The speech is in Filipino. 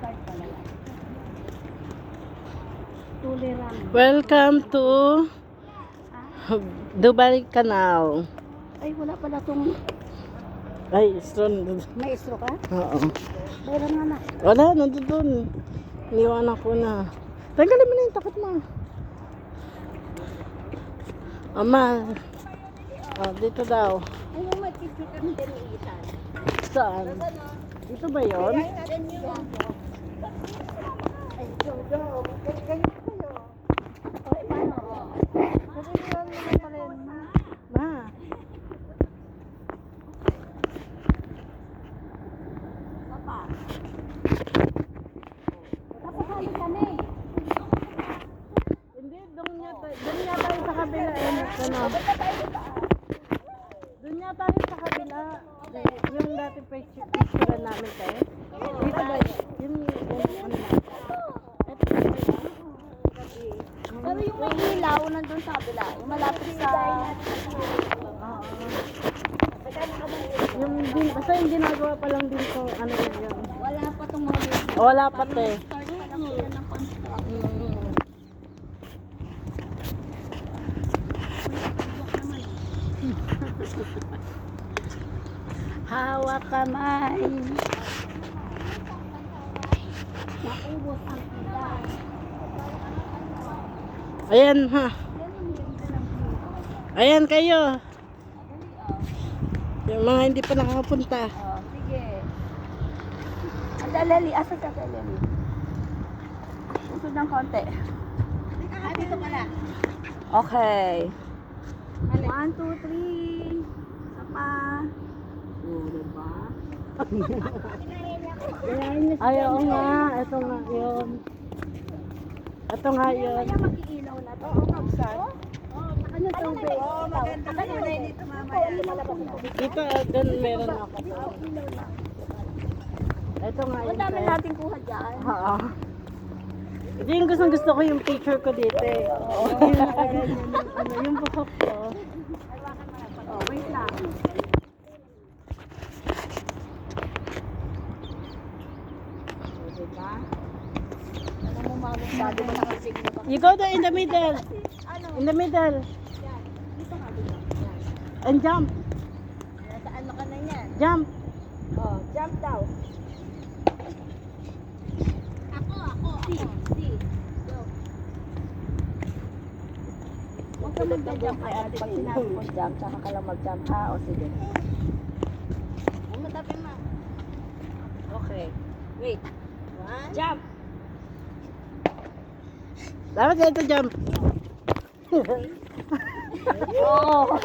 card pala. Tolerant. Welcome to Dubai Canal. Ay, wala pala tong... Ay, strong. May istro ka? Oo. Meron nga na. Wala, nandun doon. Iniwanan ko na. Tanggalin mo na yung takot mo. Ama. Oh, dito daw. Ay, yung magkikita ng deniitan. Saan? Dito ba yun? Ay, Jojo. Ganyan kayo. Ay, paano? Kasi yun naman pala yun. Ma. Papa. Papasali kami. Hindi, doon niya tayo sa kabila. Ano? Doon niya tayo sa kabila. Yung dati picture namin tayo. Dito ba yun? Yung ano na. Pero yung may ilaw nandun sa kabila. Yung malapit sa... Yung din, basta yung ginagawa pa lang din ko, ano yun. Wala pa itong mga... Wala pa te. Start pa lang sila ng construction. Hawak kamay. Naubos ang pila. Ayan ha. Ayan kayo. Yung mga hindi pa nakakapunta. Oh, sige. Ang dalali. Asa ka dalali? Usod ng konti. Dito pala. Okay. 1, 2, 3. Isa pa. Diba? Ay, oo nga. Ito nga yun. Ito nga yun. Kaya mag-iilaw na to. Oo, magsan. Ano tubig? Oo, maganda na yun. Dito mamaya. Dito, doon meron ako. Ito nga yun. Ang dami te. natin kuha dyan. Oo. Ito yung gusto ko yung picture ko dito eh. Yung nakaganyan yung, yung buhok ko. Oh, wait lang. Diba? Ano mo magusabi mo nakasigno ba? You go there in the middle. In the middle. Dito ka, dito. And jump. Nasaan ka na yan? Jump. Oh, jump daw. Ako. Si. Go. Huwag ka mag-jump. Pag sinabi mo jump, saka ka lang mag-jump ha. O sige. Huwag mo tapin ma. Okay. Wait. Jump. Dapat dito jump. Oh.